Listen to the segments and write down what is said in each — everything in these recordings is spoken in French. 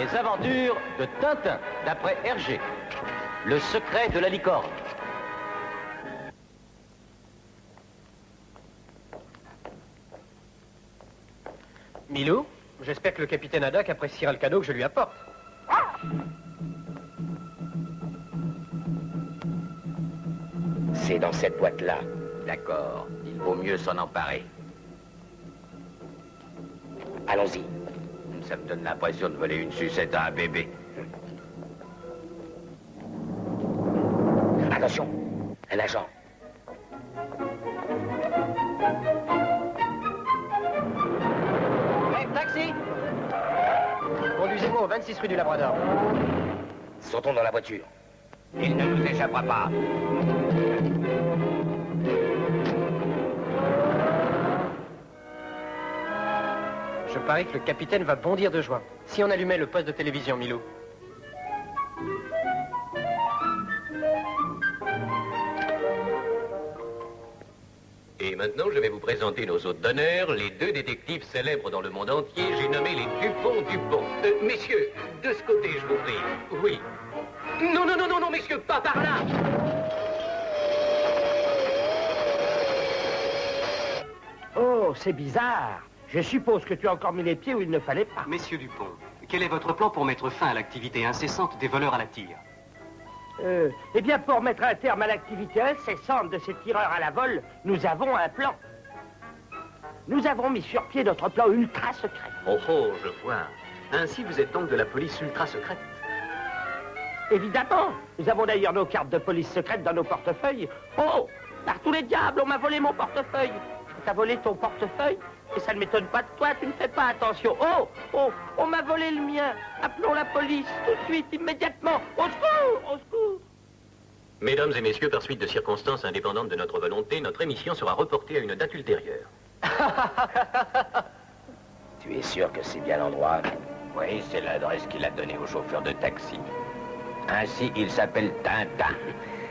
Les aventures de Tintin, d'après Hergé. Le secret de la licorne. Milou, j'espère que le capitaine Haddock appréciera le cadeau que je lui apporte. C'est dans cette boîte-là. D'accord, il vaut mieux s'en emparer. Allons-y. Ça me donne l'impression de voler une sucette à un bébé. Attention, un agent. Hey, taxi! Conduisez-moi au 26 rue du Labrador. Sautons dans la voiture. Il ne nous échappera pas. Je parie que le capitaine va bondir de joie. Si on allumait le poste de télévision, Milou. Et maintenant, je vais vous présenter nos hôtes d'honneur, les deux détectives célèbres dans le monde entier. J'ai nommé les Dupont. Messieurs, de ce côté, je vous prie. Oui. Non, messieurs, pas par là. Oh, c'est bizarre. Je suppose que tu as encore mis les pieds où il ne fallait pas. Messieurs Dupont, quel est votre plan pour mettre fin à l'activité incessante des voleurs à la tire? Eh bien, pour mettre un terme à l'activité incessante de ces tireurs à la vol, nous avons un plan. Nous avons mis sur pied notre plan ultra secret. Oh, je vois. Ainsi, vous êtes donc de la police ultra secrète. Évidemment. Nous avons d'ailleurs nos cartes de police secrète dans nos portefeuilles. Oh, par tous les diables, on m'a volé mon portefeuille. T'as volé ton portefeuille? Et ça ne m'étonne pas de toi, tu ne fais pas attention. Oh, on m'a volé le mien. Appelons la police, tout de suite, immédiatement. Au secours, au secours. Mesdames et messieurs, par suite de circonstances indépendantes de notre volonté, notre émission sera reportée à une date ultérieure. Tu es sûr que c'est bien l'endroit? Oui, c'est l'adresse qu'il a donnée au chauffeur de taxi. Ainsi, il s'appelle Tintin.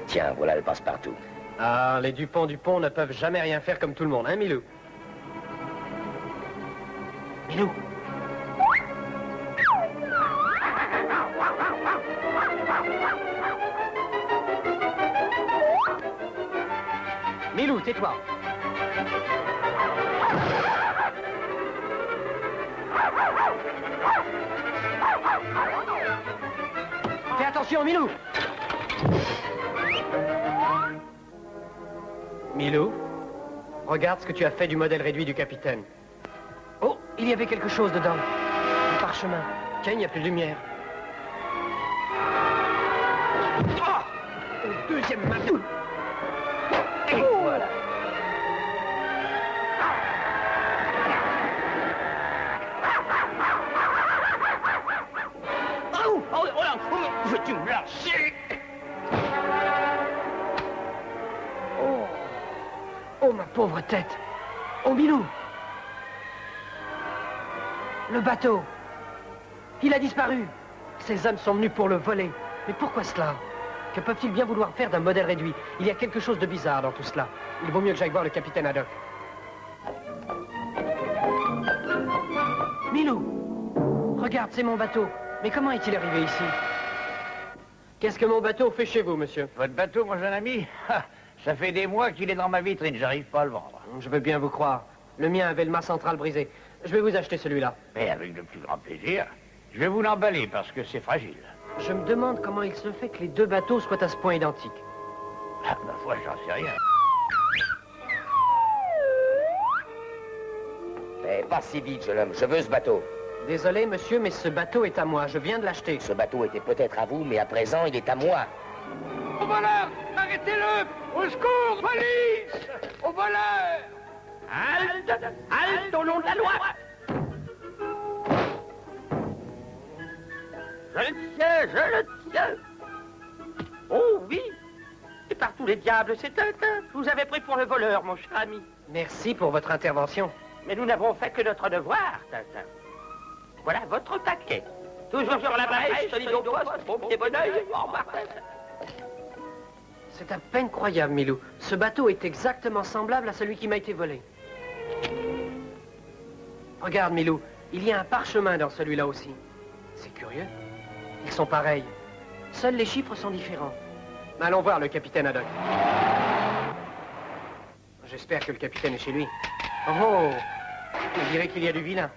Tiens, voilà le passe-partout. Ah, les Dupont ne peuvent jamais rien faire comme tout le monde, hein, Milou? Milou. Milou, tais-toi. Fais attention, Milou. Milou, regarde ce que tu as fait du modèle réduit du capitaine. Oh, il y avait quelque chose dedans. Un parchemin. Tiens, il n'y a plus de lumière. Oh, au deuxième matou. Et voilà. Oh là, veux-tu me lâcher? Oh, ma pauvre tête. Oh, Milou. Le bateau. Il a disparu. Ces hommes sont venus pour le voler. Mais pourquoi cela? Que peuvent-ils bien vouloir faire d'un modèle réduit? Il y a quelque chose de bizarre dans tout cela. Il vaut mieux que j'aille voir le capitaine Haddock. Milou, regarde, c'est mon bateau. Mais comment est-il arrivé ici? Qu'est-ce que mon bateau fait chez vous, monsieur? Votre bateau, mon jeune ami? Ça fait des mois qu'il est dans ma vitrine, j'arrive pas à le vendre. Je veux bien vous croire. Le mien avait le mât central brisé. Je vais vous acheter celui-là. Mais avec le plus grand plaisir. Je vais vous l'emballer parce que c'est fragile. Je me demande comment il se fait que les deux bateaux soient à ce point identiques. Ah, ma foi, j'en sais rien. Mais pas si vite, jeune homme. Je veux ce bateau. Désolé, monsieur, mais ce bateau est à moi. Je viens de l'acheter. Ce bateau était peut-être à vous, mais à présent, il est à moi. Au voleur! Arrêtez-le! Au secours! Police! Au voleur! Halte! Halte au nom de la loi! Je le tiens! Oh oui! Et par tous les diables, c'est Tintin! Je vous avais pris pour le voleur, mon cher ami. Merci pour votre intervention. Mais nous n'avons fait que notre devoir, Tintin. Voilà votre paquet. Toujours sur la brèche, solide au poste, bon pied bon oeil, au revoir, Tintin. C'est à peine croyable, Milou. Ce bateau est exactement semblable à celui qui m'a été volé. Regarde, Milou, il y a un parchemin dans celui-là aussi. C'est curieux. Ils sont pareils. Seuls les chiffres sont différents. Allons voir le capitaine Haddock. J'espère que le capitaine est chez lui. Oh, on dirait qu'il y a du vilain.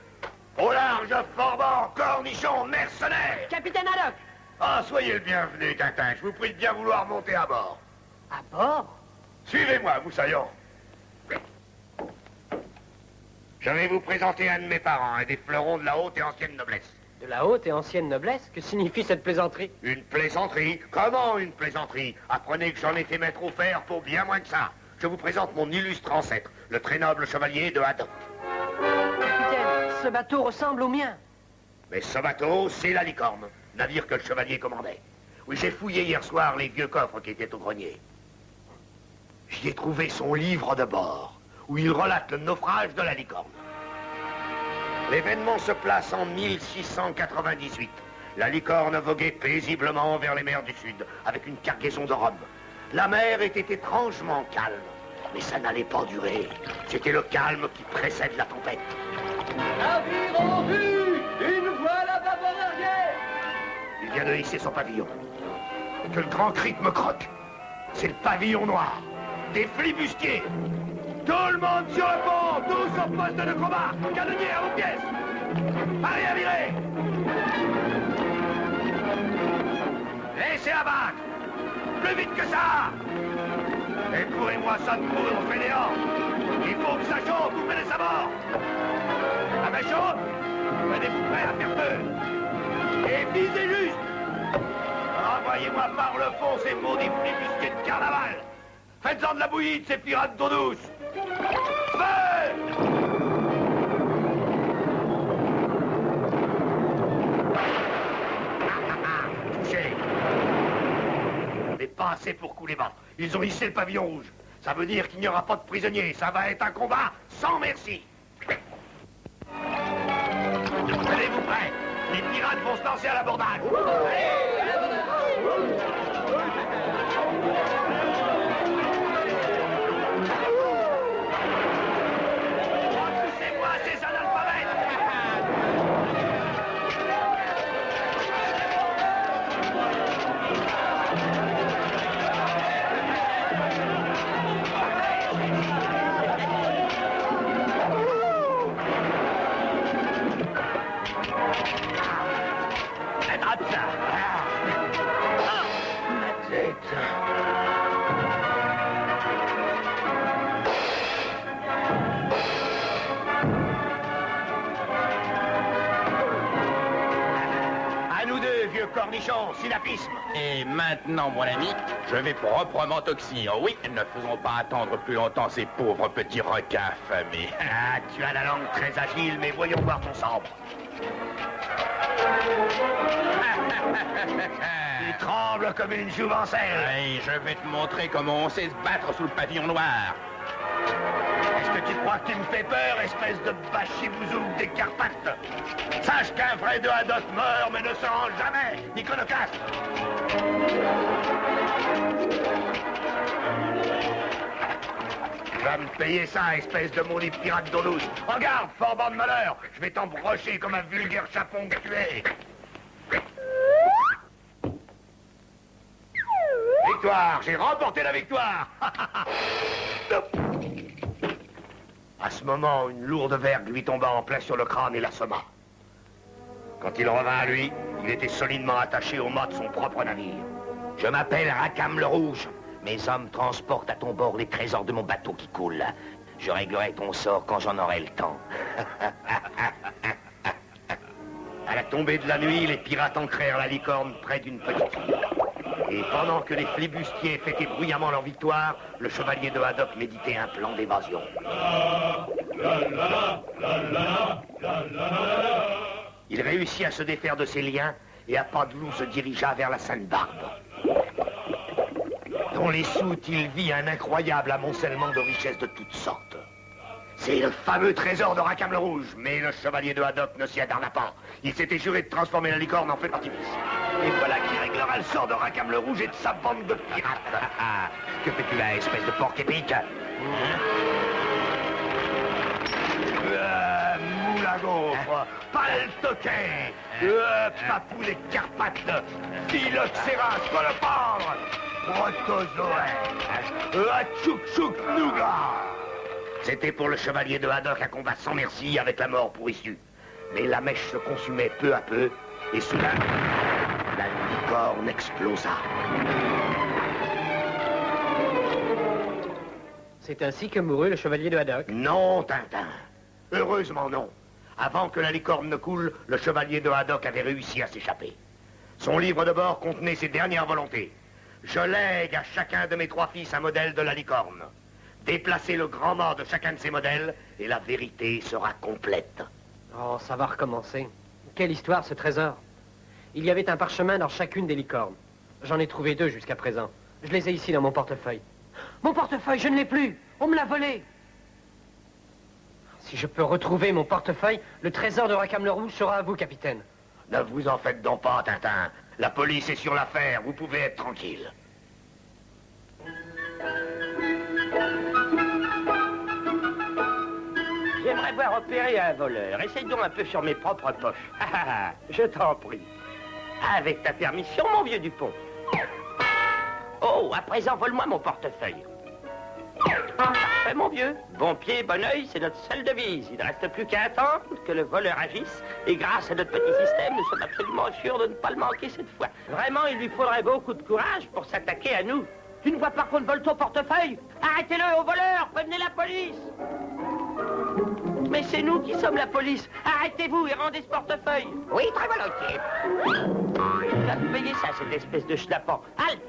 Au large, Forban, cornichon, mercenaire. Capitaine Haddock! Ah, soyez le bienvenu, Tintin. Je vous prie de bien vouloir monter à bord. À bord? Suivez-moi, vous saillants. Je vais vous présenter un de mes parents, un des fleurons de la haute et ancienne noblesse. De la haute et ancienne noblesse? Que signifie cette plaisanterie? Une plaisanterie? Comment une plaisanterie? Apprenez que j'en ai fait mettre au fer pour bien moins que ça. Je vous présente mon illustre ancêtre, le très noble chevalier de Haddock. Capitaine, ce bateau ressemble au mien. Mais ce bateau, c'est la Licorne, navire que le chevalier commandait. Oui, j'ai fouillé hier soir les vieux coffres qui étaient au grenier. J'y ai trouvé son livre de bord, où il relate le naufrage de la Licorne. L'événement se place en 1698. La Licorne voguait paisiblement vers les mers du Sud, avec une cargaison de Rome. La mer était étrangement calme, mais ça n'allait pas durer. C'était le calme qui précède la tempête. Navire en vue! Une voile à bâbord arrière! Il vient de hisser son pavillon. Que le grand cric me croque. C'est le pavillon noir. Des flibustiers. Tout le monde sur le pont, tous au poste de combat. Canonnier à vos pièces. Allez à virer. Laissez abattre. Plus vite que ça. Et pourrez-moi ça de poudre, fainéant. Il faut que ça chauffe, vous mettez à bord. La main chaude. Tenez-vous prêts à faire feu. Et visez juste. Envoyez-moi par le fond ces maudits flibustiers de carnaval. Faites-en de la bouillie de ces pirates d'eau douce. Feu! Touché. Mais pas assez pour couler bas. Ils ont hissé le pavillon rouge. Ça veut dire qu'il n'y aura pas de prisonniers. Ça va être un combat sans merci. Tenez-vous prêts. Les pirates vont se lancer à l'abordage. Repoussez-moi ces analphabètes. Attrape ça. Ma tête. À nous deux, vieux cornichons, synapisme. Et maintenant, mon ami, je vais proprement toxir. Oui, ne faisons pas attendre plus longtemps ces pauvres petits requins affamés. Ah, tu as la langue très agile, mais voyons voir ton sabre. Il tremble comme une jouvencelle. Hey, je vais te montrer comment on sait se battre sous le pavillon noir. Est-ce que tu crois que tu me fais peur, espèce de bachibouzouk des Carpates? Sache qu'un vrai de Haddock meurt, mais ne se rend jamais, iconoclaste. Tu vas me payer ça, espèce de maudit pirate d'eau douce. Regarde, Forban de malheur, je vais t'embrocher comme un vulgaire chapon que tu es. Victoire, j'ai remporté la victoire. À ce moment, une lourde vergue lui tomba en plein sur le crâne et l'assomma. Quand il revint à lui, il était solidement attaché au mât de son propre navire. Je m'appelle Rackham le Rouge. Mes hommes transportent à ton bord les trésors de mon bateau qui coule. Je réglerai ton sort quand j'en aurai le temps. À la tombée de la nuit, les pirates ancrèrent la Licorne près d'une petite île. Et pendant que les flibustiers fêtaient bruyamment leur victoire, le chevalier de Haddock méditait un plan d'évasion. Il réussit à se défaire de ses liens et à pas de loup se dirigea vers la Sainte-Barbe. Dans les soutes, il vit un incroyable amoncellement de richesses de toutes sortes. C'est le fameux trésor de Rackham le Rouge, mais le chevalier de Haddock ne s'y attarda pas. Il s'était juré de transformer la Licorne en feu d'artifice. Et voilà qui réglera le sort de Rackham le Rouge et de sa bande de pirates. Que fais-tu là, espèce de porc épique? Moule à gaufre. Paltoquet, Papou les Carpates, Phylloxéras, Colopendre, Protozoaire, Tchouk Nougat. C'était pour le chevalier de Haddock un combat sans merci avec la mort pour issue. Mais la mèche se consumait peu à peu, et soudain, la licorne explosa. C'est ainsi que mourut le chevalier de Haddock. Non, Tintin. Heureusement non. Avant que la licorne ne coule, le chevalier de Haddock avait réussi à s'échapper. Son livre de bord contenait ses dernières volontés. Je lègue à chacun de mes 3 fils un modèle de la licorne. Déplacez le grand mât de chacun de ces modèles et la vérité sera complète. Oh, ça va recommencer. Quelle histoire, ce trésor. Il y avait un parchemin dans chacune des licornes. J'en ai trouvé 2 jusqu'à présent. Je les ai ici dans mon portefeuille. Mon portefeuille, je ne l'ai plus. On me l'a volé. Si je peux retrouver mon portefeuille, le trésor de Rackham le Rouge sera à vous, capitaine. Ne vous en faites donc pas, Tintin. La police est sur l'affaire. Vous pouvez être tranquille. J'aimerais voir opérer un voleur. Essaye donc un peu sur mes propres poches. Je t'en prie. Avec ta permission, mon vieux Dupont. Oh, à présent, vole-moi mon portefeuille. Parfait, mon vieux. Bon pied, bon oeil, c'est notre seule devise. Il ne reste plus qu'à attendre que le voleur agisse. Et grâce à notre petit système, nous sommes absolument sûrs de ne pas le manquer cette fois. Vraiment, il lui faudrait beaucoup de courage pour s'attaquer à nous. Tu ne vois pas qu'on vole ton portefeuille? Arrêtez-le au voleur! Prévenez la police! Mais c'est nous qui sommes la police. Arrêtez-vous et rendez ce portefeuille. Oui, très volontiers. Il va me payer ça, cette espèce de schnappant. Halte!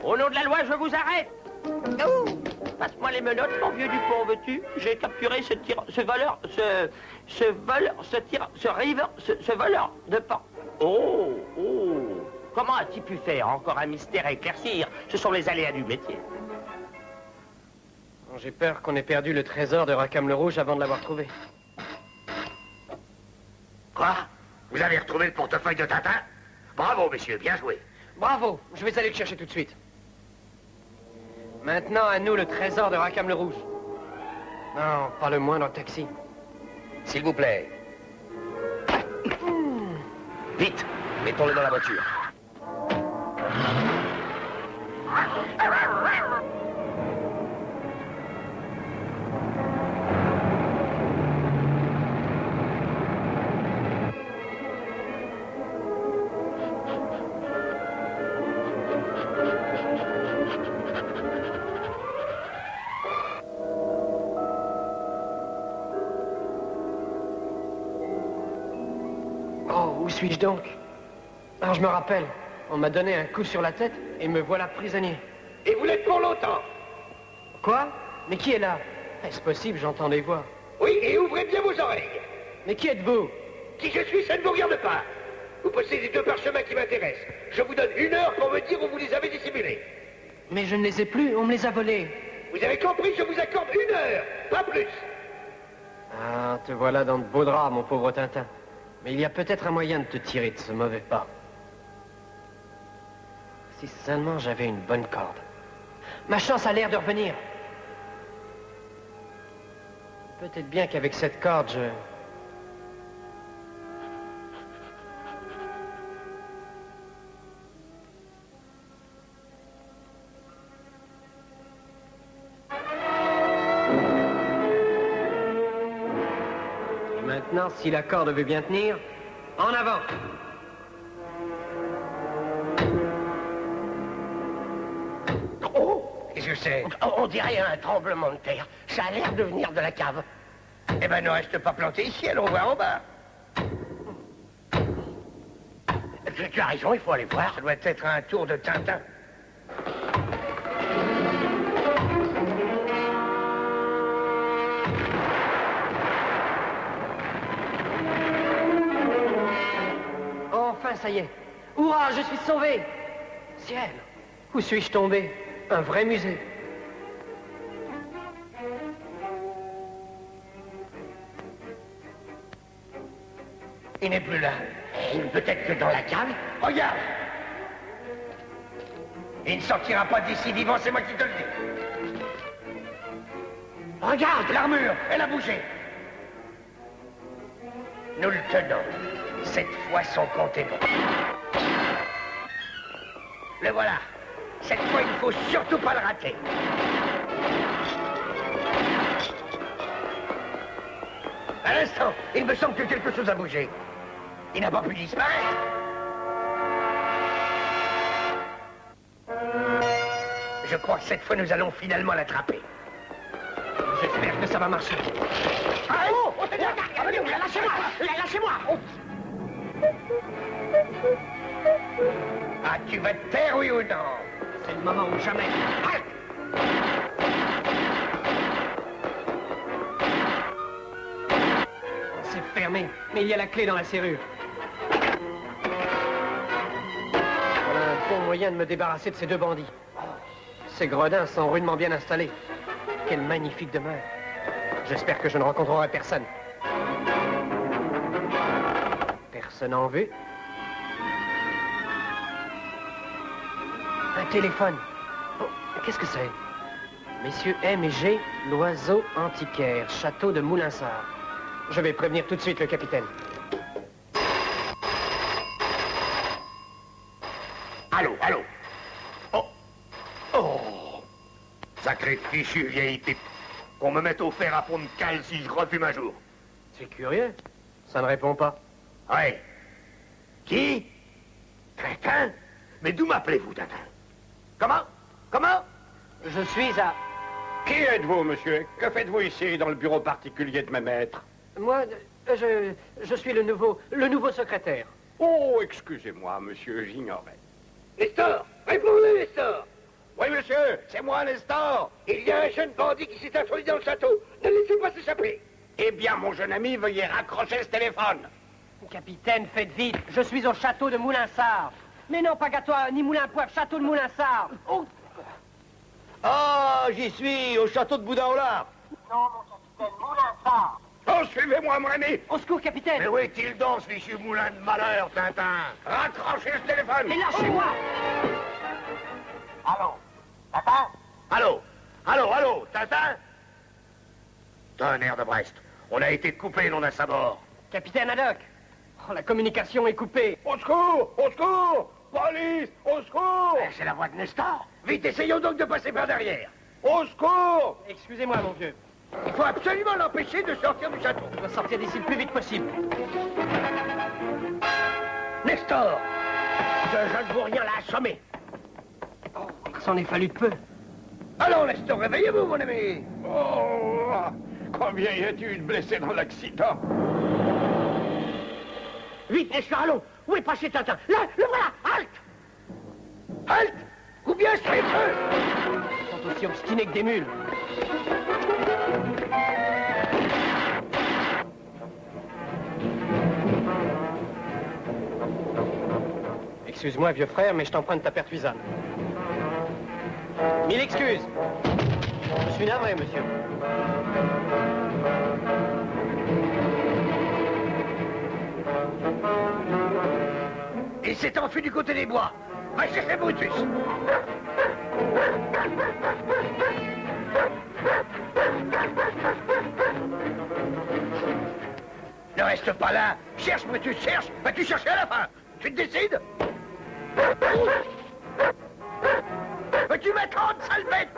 Au nom de la loi, je vous arrête. Passe-moi les menottes, mon vieux Dupont, veux-tu? J'ai capturé ce voleur de porte. Oh! Comment as-tu pu faire? Encore un mystère à éclaircir. Ce sont les aléas du métier. J'ai peur qu'on ait perdu le trésor de Rackham le Rouge avant de l'avoir trouvé. Quoi? Vous avez retrouvé le portefeuille de Tintin? Bravo, messieurs, bien joué. Bravo, je vais aller le chercher tout de suite. Maintenant, à nous le trésor de Rackham le Rouge. Non, pas le moindre taxi. S'il vous plaît. Vite, mettons-le dans la voiture. Oh, où suis-je donc? Alors, je me rappelle, on m'a donné un coup sur la tête et me voilà prisonnier. Et vous l'êtes pour longtemps? Quoi? Mais qui est là? Est-ce possible? J'entends des voix. Oui, et ouvrez bien vos oreilles. Mais qui êtes-vous? Qui je suis, ça ne vous regarde pas. Vous possédez 2 parchemins qui m'intéressent. Je vous donne 1 heure pour me dire où vous les avez dissimulés. Mais je ne les ai plus, on me les a volés. Vous avez compris, je vous accorde 1 heure, pas plus. Ah, te voilà dans de beaux draps, mon pauvre Tintin. Mais il y a peut-être un moyen de te tirer de ce mauvais pas. Si seulement j'avais une bonne corde. Ma chance a l'air de revenir. Peut-être bien qu'avec cette corde, je... Et maintenant, si la corde veut bien tenir, en avant! Qu'est-ce que c'est? On dirait un tremblement de terre. Ça a l'air de venir de la cave. Eh ben, ne reste pas planté ici, allons voir en bas. Tu as raison, il faut aller voir. Ça doit être un tour de Tintin. Enfin, ça y est. Hurrah, je suis sauvé! Ciel! Où suis-je tombé? Un vrai musée. Il n'est plus là. Peut-être que dans la cave. Regarde! Il ne sortira pas d'ici vivant, c'est moi qui te le dis. Regarde! L'armure, elle a bougé. Nous le tenons. Cette fois, son compte est bon. Le voilà. Cette fois, il ne faut surtout pas le rater. À l'instant, il me semble que quelque chose a bougé. Il n'a pas pu disparaître. Je crois que cette fois, nous allons finalement l'attraper. J'espère que ça va marcher. Ah, oh, lâchez-moi! Lâchez-moi! Oh. Ah, tu vas te taire, oui ou non? C'est le moment ou jamais. Halte! C'est fermé, mais il y a la clé dans la serrure. Voilà un bon moyen de me débarrasser de ces deux bandits. Ces gredins sont rudement bien installés. Quelle magnifique demeure. J'espère que je ne rencontrerai personne. Personne en vue. Un téléphone. Oh, qu'est-ce que c'est? Messieurs M et G, l'oiseau antiquaire, château de Moulinsart. Je vais prévenir tout de suite le capitaine. Allô, allô. Oh. Oh. Sacré fichu vieille pipe. Qu'on me mette au fer à fond de cale si je refume un jour. C'est curieux. Ça ne répond pas. Ouais. Qui? Tintin? Mais d'où m'appelez-vous, Tintin? Comment? Comment? Je suis à... Qui êtes-vous, monsieur? Que faites-vous ici, dans le bureau particulier de mes maîtres? Moi, je suis le nouveau secrétaire. Oh, excusez-moi, monsieur, j'ignorais. Nestor! Répondez, Nestor! Oui, monsieur, c'est moi, Nestor. Il y a un jeune bandit qui s'est introduit dans le château. Ne le laissez pas s'échapper. Eh bien, mon jeune ami, veuillez raccrocher ce téléphone. Capitaine, faites vite. Je suis au château de Moulinsart. Mais non, pas Gatois, ni Moulin Poivre, château de Moulinsart. Oh. Ah, j'y suis, au château de Boudin-au-Lard. Non, mon capitaine, Moulinsart. Oh, suivez-moi, mon ami. Au secours, capitaine. Mais où est-il donc, ce fichu moulin de malheur, Tintin? Raccrochez ce téléphone. Mais lâchez-moi. Allô? Tintin? Allô? Allô, allô, Tintin? Tonnerre de Brest. On a été coupé, l'on a sa mort. Capitaine Haddock. Oh, la communication est coupée. Au secours! Au secours! Police! Au secours! C'est la voix de Nestor. Vite, essayons donc de passer par derrière. Au secours! Excusez-moi, mon vieux. Il faut absolument l'empêcher de sortir du château. Je dois sortir d'ici le plus vite possible. Nestor! Ce jeune bourrien l'a assommé. Oh, il s'en est fallu de peu. Allons, Nestor, réveillez-vous, mon ami. Oh! Combien y a-t-il de blessés dans l'accident? Vite, Nestor, allons. Où est passé Tintin? Là, le voilà. Halte! Halte! Ou bien je fais feu! Ils sont aussi obstinés que des mules. Excuse-moi, vieux frère, mais je t'emprunte ta pertuisane. Mille excuses. Je suis navré, monsieur. Il s'est enfui du côté des bois. Va chercher Brutus. Ne reste pas là. Cherche, Brutus, cherche. Vas-tu chercher à la fin? Tu te décides? Veux-tu m'attendre, sale bête?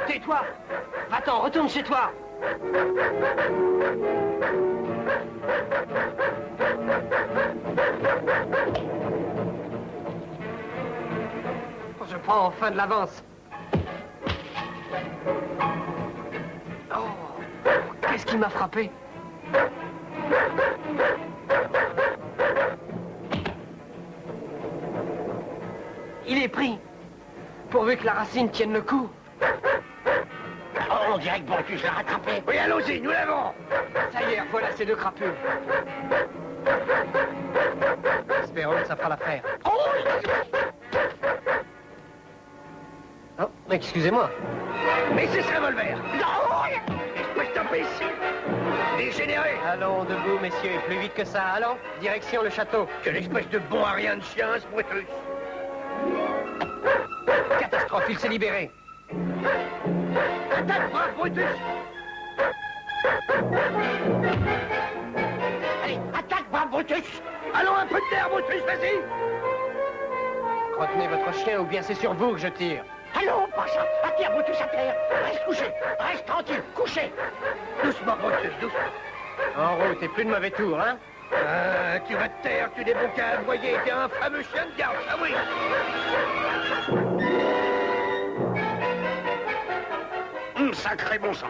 Tais-toi. Va-t'en, retourne chez toi. Je prends enfin de l'avance. Oh, qu'est-ce qui m'a frappé? Il est pris. Pourvu que la racine tienne le coup. Oh, on dirait que Brutus l'a rattrapé. Oui, allons-y, nous l'avons. Ça y est, voilà ces deux crapules. Espérons que ça fera l'affaire. Oh, excusez-moi. Mais c'est ce revolver. Non! Espèce d'imbécile! dégénéré! Allons, debout, messieurs, et plus vite que ça. Allons, direction le château. Quelle espèce de bon à rien de chien, ce Brutus! Catastrophe, il s'est libéré. Attaque, brave Brutus! Allez, attaque, brave Brutus! Allons, un peu de terre, Brutus, vas-y! Retenez votre chien ou bien c'est sur vous que je tire. Allons, Pacha! À terre, Brutus, à terre! Reste couché! Reste tranquille, couché! Doucement, Brutus, doucement! En route et plus de mauvais tours, hein? Ah, tu vas te taire, tu n'es bon qu'à aboyer, t'es un fameux chien de garde, ah oui! Sacré bon sang!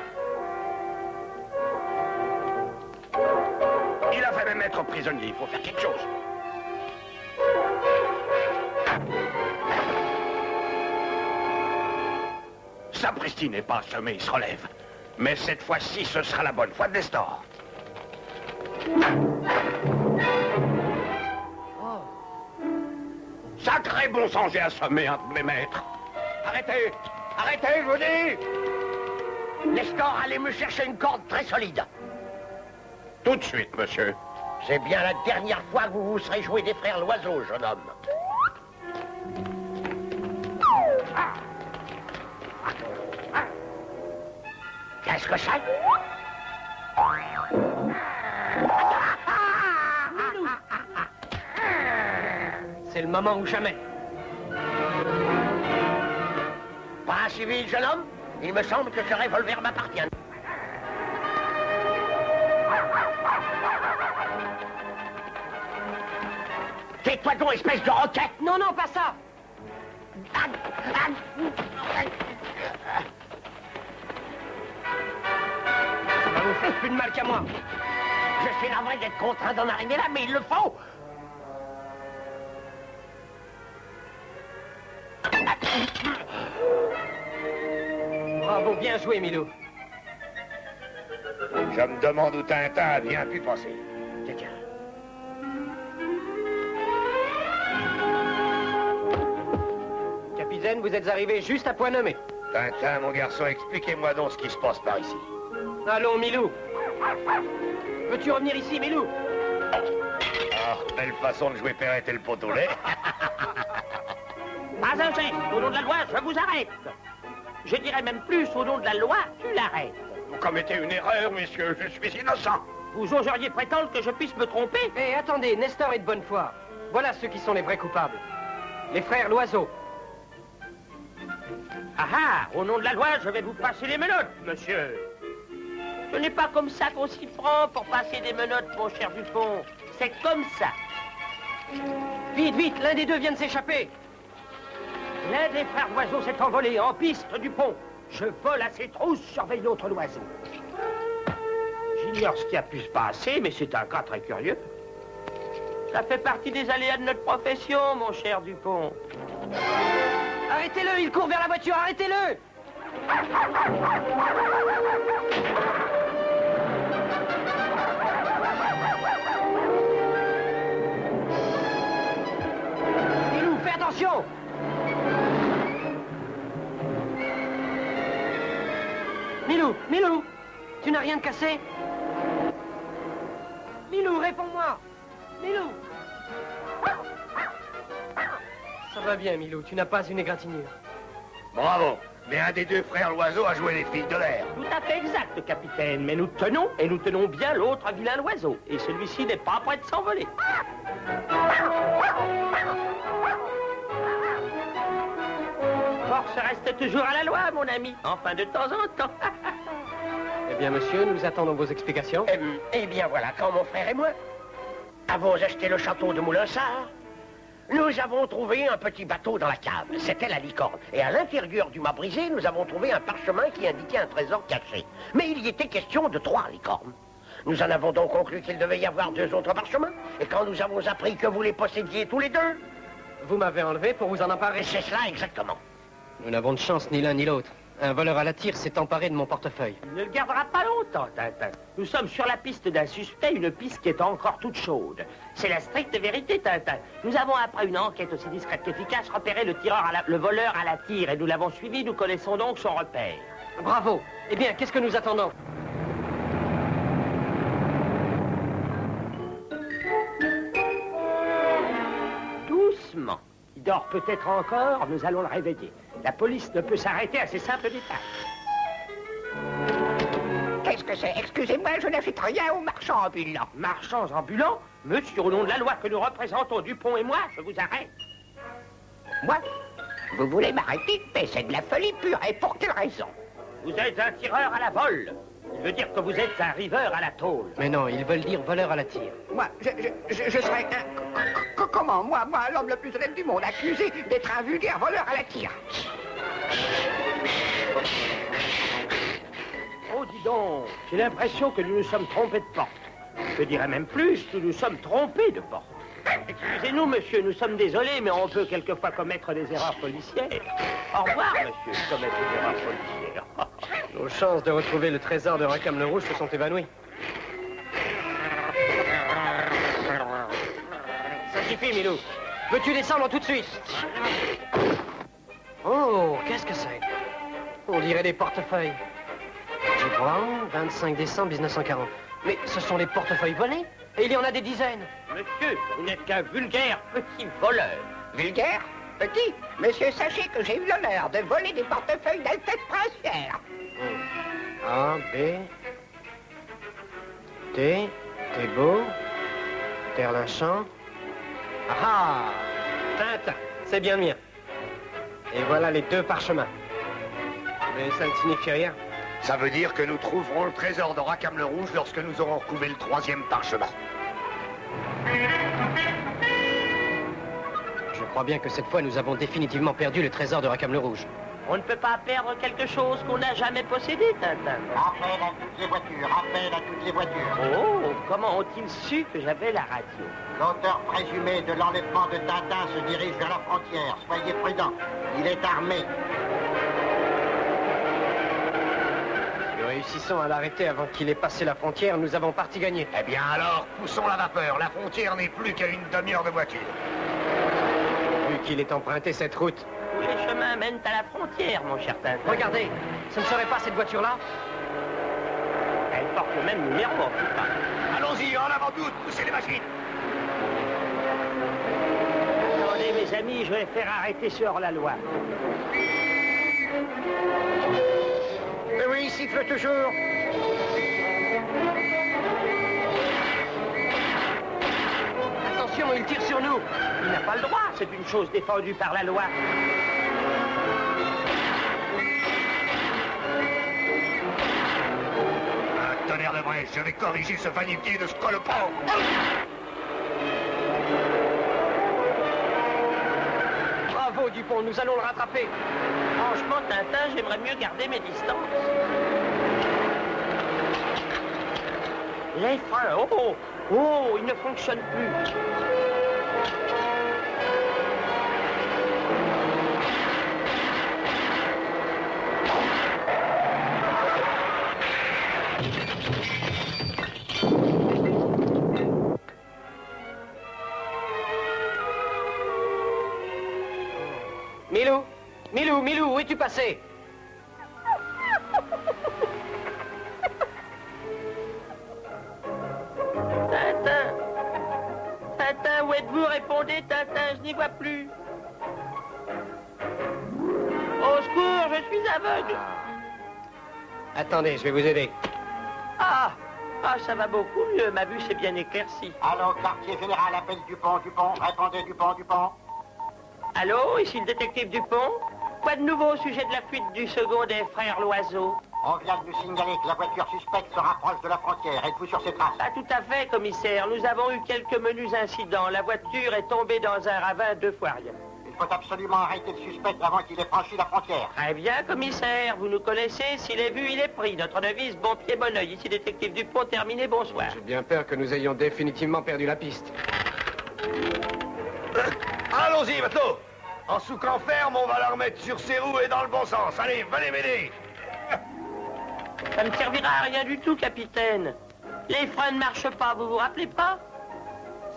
Il a fait même être prisonnier, il faut faire quelque chose. Sapristi n'est pas assommé, il se relève. Mais cette fois-ci, ce sera la bonne fois de Nestor. Sacré bon sang, j'ai assommé un de mes maîtres. Arrêtez! Arrêtez, je vous dis! Nestor, allez me chercher une corde très solide. Tout de suite, monsieur. C'est bien la dernière fois que vous vous serez joué des frères Loiseau, jeune homme. Qu'est-ce que c'est? C'est le moment ou jamais. Pas un civil, jeune homme? Il me semble que ce revolver m'appartient. Tais-toi donc, espèce de roquette! Non, non, pas ça. Ça va vous faire plus de mal qu'à moi. Je suis navré d'être contraint d'en arriver là, mais il le faut! Bravo, bien joué, Milou. Je me demande où Tintin a bien pu passer. Tiens. Capitaine, vous êtes arrivé juste à point nommé. Tintin, mon garçon, expliquez-moi donc ce qui se passe par ici. Allons, Milou. Veux-tu revenir ici, Milou? Ah, belle façon de jouer Perrette et le pot au lait. Pas un geste, au nom de la loi, je vous arrête. Je dirais même plus, au nom de la loi, tu l'arrêtes. Vous commettez une erreur, messieurs, je suis innocent. Vous oseriez prétendre que je puisse me tromper? Eh, attendez, Nestor est de bonne foi. Voilà ceux qui sont les vrais coupables. Les frères Loiseau. Ah ah, au nom de la loi, je vais vous passer les menottes, monsieur. Ce n'est pas comme ça qu'on s'y prend pour passer des menottes, mon cher Dupont. C'est comme ça. Vite, vite, l'un des deux vient de s'échapper. L'un des frères Loiseau s'est envolé en piste du pont. Je vole à ses trousses, surveille l'autre Loiseau. J'ignore ce qui a pu se passer, mais c'est un cas très curieux. Ça fait partie des aléas de notre profession, mon cher Dupont. Arrêtez-le, il court vers la voiture, arrêtez-le! Milou, fais attention! Milou, Milou, tu n'as rien de cassé? Milou, réponds-moi! Milou! Ça va bien, Milou, tu n'as pas une égratignure. Bravo, mais un des deux frères Loiseau a joué les filles de l'air. Tout à fait exact, capitaine. Mais nous tenons, et nous tenons bien l'autre vilain Loiseau. Et celui-ci n'est pas prêt de s'envoler. Force reste toujours à la loi, mon ami. Enfin, de temps en temps. Eh bien, monsieur, nous attendons vos explications. Eh bien, voilà, quand mon frère et moi avons acheté le château de Moulinsart, nous avons trouvé un petit bateau dans la cave. C'était la licorne. Et à l'intérieur du mât brisé, nous avons trouvé un parchemin qui indiquait un trésor caché. Mais il y était question de 3 licornes. Nous en avons donc conclu qu'il devait y avoir 2 autres parchemins. Et quand nous avons appris que vous les possédiez tous les deux... Vous m'avez enlevé pour vous en emparer. C'est cela exactement. Nous n'avons de chance ni l'un ni l'autre. Un voleur à la tire s'est emparé de mon portefeuille. Il ne le gardera pas longtemps, Tintin. Nous sommes sur la piste d'un suspect, une piste qui est encore toute chaude. C'est la stricte vérité, Tintin. Nous avons, après une enquête aussi discrète qu'efficace, repéré le voleur à la tire et nous l'avons suivi. Nous connaissons donc son repère. Bravo. Eh bien, qu'est-ce que nous attendons? doucement. Il dort peut-être encore, nous allons le réveiller. La police ne peut s'arrêter à ces simples détails. Qu'est-ce que c'est? Excusez-moi, je n'achète rien aux marchands ambulants. Marchands ambulants? Monsieur, au nom de la loi que nous représentons, Dupont et moi, je vous arrête. Moi? Vous voulez m'arrêter? Mais c'est de la folie pure. Et pour quelle raison? Vous êtes un tireur à la vole. Il veut dire que vous êtes un riveur à la tôle. Mais non, ils veulent dire voleur à la tire. Moi, je serais un... Comment? Moi, l'homme le plus honnête du monde, accusé d'être un vulgaire voleur à la tire. Oh, dis donc, j'ai l'impression que nous nous sommes trompés de porte. Je dirais même plus, nous nous sommes trompés de porte. Excusez-nous, monsieur, nous sommes désolés, mais on peut quelquefois commettre des erreurs policières. Au revoir, monsieur, commettre des erreurs policières. Nos chances de retrouver le trésor de Rackham le Rouge se sont évanouies. Ça suffit, Milou. Veux-tu descendre tout de suite? Oh, qu'est-ce que c'est? On dirait des portefeuilles. J. Brown, 25 décembre 1940. Mais ce sont les portefeuilles volés. Et il y en a des dizaines. Monsieur, vous n'êtes qu'un vulgaire petit voleur. Vulgaire? Petit? Monsieur, sachez que j'ai eu l'honneur de voler des portefeuilles d'Altesse princière. A, B, T, Thébault, Terlinchamp. Ah! Tintin, c'est bien le mien. Et voilà les 2 parchemins. Mais ça ne signifie rien. Ça veut dire que nous trouverons le trésor de Rackham le Rouge lorsque nous aurons retrouvé le 3e parchemin. Je crois bien que cette fois, nous avons définitivement perdu le trésor de Rackham le Rouge. On ne peut pas perdre quelque chose qu'on n'a jamais possédé, Tintin. Rappel à toutes les voitures, rappel à toutes les voitures. Oh, comment ont-ils su que j'avais la radio? L'auteur présumé de l'enlèvement de Tintin se dirige vers la frontière. Soyez prudents, il est armé. Si nous réussissons à l'arrêter avant qu'il ait passé la frontière, nous avons partie gagnée. Eh bien alors, poussons la vapeur. La frontière n'est plus qu'à une demi-heure de voiture. Vu qu'il ait emprunté cette route. Tous les chemins mènent à la frontière, mon cher Tintin. Regardez, ce ne serait pas cette voiture-là? Elle porte le même numéro, en tout cas. Allons-y, en avant toutes, poussez les machines. Attendez, mes amis, je vais faire arrêter ce hors-la-loi. Mais oui, il siffle toujours. Attention, il tire sur nous. Il n'a pas le droit, c'est une chose défendue par la loi. Tonnerre de brèche, je vais corriger ce vanitier de scolopend. Bravo, Dupont, nous allons le rattraper. Franchement, Tintin, j'aimerais mieux garder mes distances. Les freins, oh, ils ne fonctionnent plus. Milou, où es-tu passé? Tintin, où êtes-vous? Répondez, Tintin, je n'y vois plus. Au secours, je suis aveugle. Attendez, je vais vous aider. Ah, ça va beaucoup mieux, ma vue s'est bien éclaircie. Allô, quartier général, appelle Dupont, répondez Dupont. Allô, ici le détective Dupont. Quoi de nouveau au sujet de la fuite du second des frères Loiseau? On vient de nous signaler que la voiture suspecte se rapproche de la frontière. Êtes-vous sur ses traces? Pas tout à fait, commissaire. Nous avons eu quelques menus incidents. La voiture est tombée dans un ravin 2 fois rien. Il faut absolument arrêter le suspect avant qu'il ait franchi la frontière. Très bien, commissaire. Vous nous connaissez. S'il est vu, il est pris. Notre devise, bon pied, bon oeil. Ici, détective Dupont, terminé, bonsoir. J'ai bien peur que nous ayons définitivement perdu la piste. Allons-y, maintenant. En souquant ferme, on va la remettre sur ses roues et dans le bon sens. Allez, venez m'aider. Ça ne servira à rien du tout, capitaine. Les freins ne marchent pas, vous vous rappelez pas?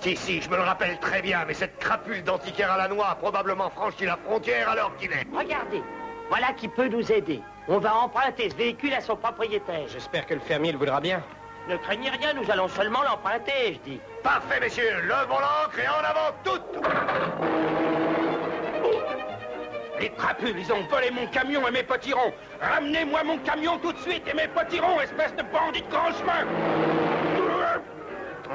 Si, je me le rappelle très bien, mais cette crapule d'antiquaire à la noix a probablement franchi la frontière alors qu'il est. Regardez, voilà qui peut nous aider. On va emprunter ce véhicule à son propriétaire. J'espère que le fermier le voudra bien. Ne craignez rien, nous allons seulement l'emprunter, je dis. Parfait, messieurs. Levons l'ancre et en avant toutes. Les crapules, ils ont volé mon camion et mes potirons. Ramenez-moi mon camion tout de suite et mes potirons, espèce de bandit de grand chemin.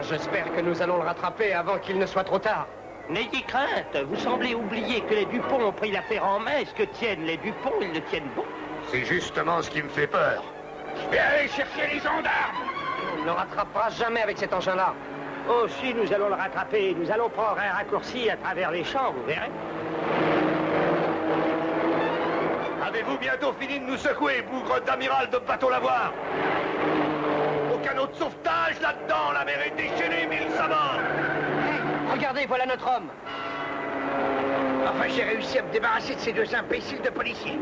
J'espère que nous allons le rattraper avant qu'il ne soit trop tard. N'ayez crainte, vous semblez oublier que les Dupont ont pris l'affaire en main. Ce que tiennent les Dupont, ils le tiennent bon. C'est justement ce qui me fait peur. Je vais aller chercher les gendarmes. On ne le rattrapera jamais avec cet engin-là. Oh, si, nous allons le rattraper. Nous allons prendre un raccourci à travers les champs, vous verrez. Avez-vous bientôt fini de nous secouer, bougre d'amiral de bateau lavoir? Au canot de sauvetage, là-dedans, la mer est déchaînée, mille sabords. Regardez, voilà notre homme. Enfin, j'ai réussi à me débarrasser de ces deux imbéciles de policiers.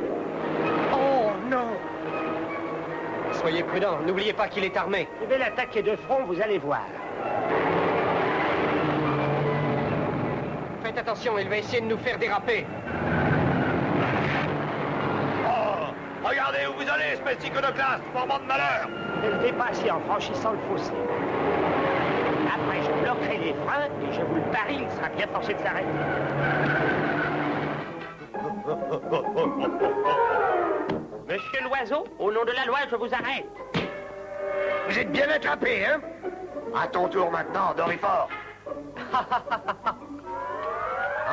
Oh, non. Soyez prudents, n'oubliez pas qu'il est armé. Je vais l'attaquer de front, vous allez voir. Faites attention, il va essayer de nous faire déraper. Oh, regardez où vous allez, espèce d'iconoclaste, formant de malheur. Ne le dépassez en franchissant le fossé. Après, je bloquerai les freins et je vous le parie, il sera bien forcé de s'arrêter. Monsieur Loiseau, au nom de la loi, je vous arrête. Vous êtes bien attrapé, hein? À ton tour maintenant, Dorifort.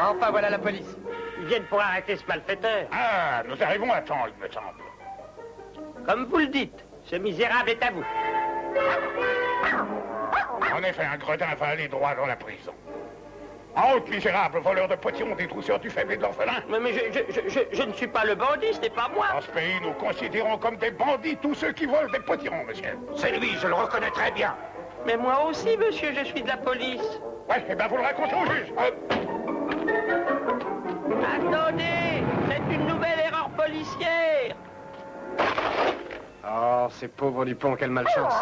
Enfin, voilà la police. Ils viennent pour arrêter ce malfaiteur. Ah, nous arrivons à temps, il me semble. Comme vous le dites, ce misérable est à vous. En effet, un gredin va aller droit dans la prison. En route, misérable, voleur de potirons, détrousseur du faible et de l'orphelin. Mais je ne suis pas le bandit, ce n'est pas moi. Dans ce pays, nous considérons comme des bandits tous ceux qui volent des potirons, monsieur. C'est lui, je le reconnais très bien. Mais moi aussi, monsieur, je suis de la police. Ouais, eh ben vous le racontez au juge. Attendez, c'est une nouvelle erreur policière. Oh, ces pauvres Dupont, quelle malchance.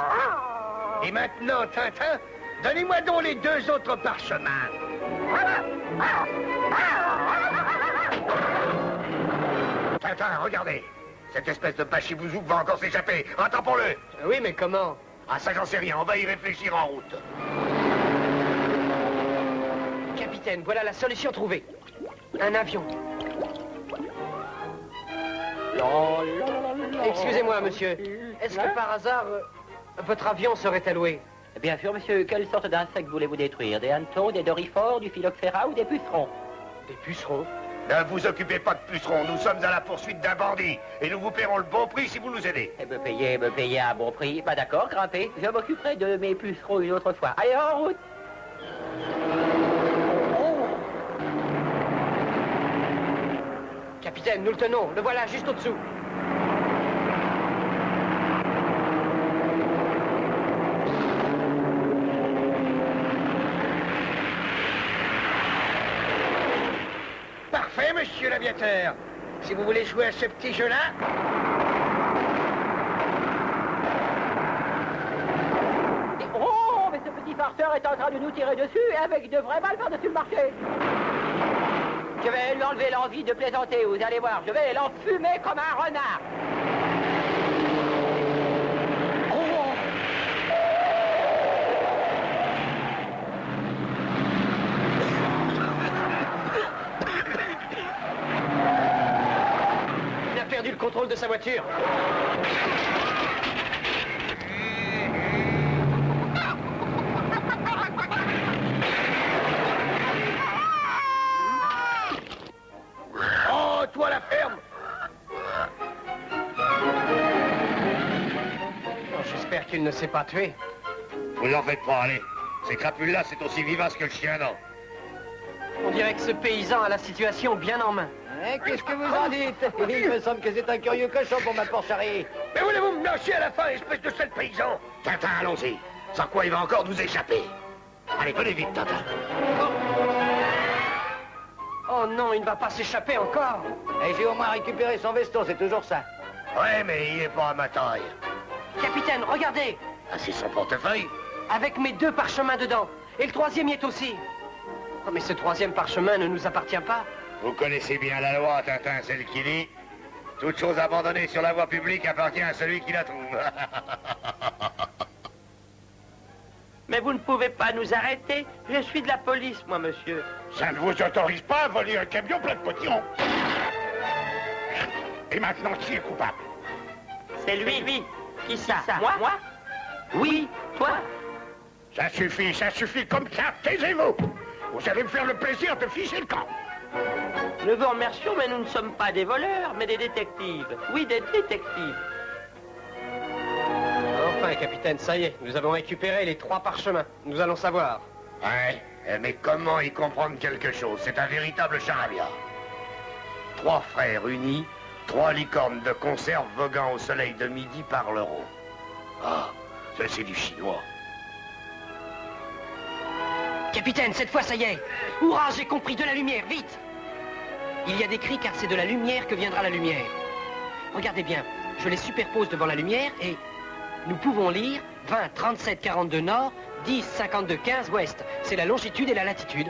Et maintenant, Tintin, donnez-moi donc les deux autres parchemins. Tintin, regardez. Cette espèce de bachibouzouk va encore s'échapper. Rattrapons-le. Oui, mais comment? Ah, ça, j'en sais rien. On va y réfléchir en route. Capitaine, voilà la solution trouvée. Un avion. Excusez-moi, monsieur. Est-ce que par hasard, votre avion serait alloué? Bien sûr, monsieur. Quelle sorte d'insectes voulez-vous détruire? Des hannetons, des dorifores, du phylloxéra ou des pucerons? Des pucerons? Ne vous occupez pas de pucerons. Nous sommes à la poursuite d'un bandit. Et nous vous paierons le bon prix si vous nous aidez. Me payer à bon prix. Pas d'accord, grimpez. Je m'occuperai de mes pucerons une autre fois. Allez, en route. Capitaine, nous le tenons. Le voilà, juste au-dessous. Parfait, monsieur l'aviateur. Si vous voulez jouer à ce petit jeu-là... Oh, mais ce petit farceur est en train de nous tirer dessus avec de vraies balles par-dessus le marché. Je vais lui enlever l'envie de plaisanter, vous allez voir. Je vais l'enfumer comme un renard. Il a perdu le contrôle de sa voiture. Oh, toi, la ferme! J'espère qu'il ne s'est pas tué. Vous n'en faites pas, allez. Ces crapules-là, c'est aussi vivace que le chien, non? On dirait que ce paysan a la situation bien en main. Qu'est-ce que vous en dites? Il me semble que c'est un curieux cochon pour ma porcherie. Mais voulez-vous me lâcher à la fin, espèce de sale paysan? Tintin, allons-y. Sans quoi il va encore nous échapper. Allez, venez vite, Tintin. Oh non, il ne va pas s'échapper encore. Et j'ai au moins récupéré son veston, c'est toujours ça. Ouais, mais il est pas à ma taille. Capitaine, regardez. Ah, c'est son portefeuille? Avec mes 2 parchemins dedans. Et le 3e y est aussi. Oh, mais ce 3e parchemin ne nous appartient pas. Vous connaissez bien la loi, Tintin, celle qui dit « Toute chose abandonnée sur la voie publique appartient à celui qui la trouve. » Mais vous ne pouvez pas nous arrêter. Je suis de la police, moi, monsieur. Ça ne vous autorise pas à voler un camion plein de potions. Et maintenant, qui est coupable? C'est lui. Qui ça? Moi? Oui, toi? Ça suffit comme ça, taisez-vous. Vous allez me faire le plaisir de ficher le camp. Nous vous remercions, mais nous ne sommes pas des voleurs, mais des détectives. Oui, des détectives. Enfin, capitaine, ça y est, nous avons récupéré les 3 parchemins. Nous allons savoir. Ouais, mais comment y comprendre quelque chose? C'est un véritable charabia. 3 frères unis, 3 licornes de conserve voguant au soleil de midi parleront. Ah, ça c'est du chinois. Capitaine, cette fois, ça y est. Hurrah, j'ai compris, de la lumière, vite. Il y a des cris car c'est de la lumière que viendra la lumière. Regardez bien, je les superpose devant la lumière et nous pouvons lire 20, 37, 42 nord, 10, 52, 15 ouest. C'est la longitude et la latitude.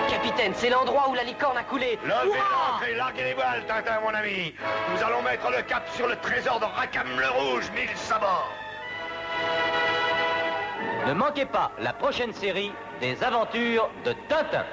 Capitaine, c'est l'endroit où la licorne a coulé. Levez l'ancre et larguez les voiles, Tintin, mon ami. Nous allons mettre le cap sur le trésor de Rackham le Rouge, 1000 sabords. Ne manquez pas la prochaine série des aventures de Tintin.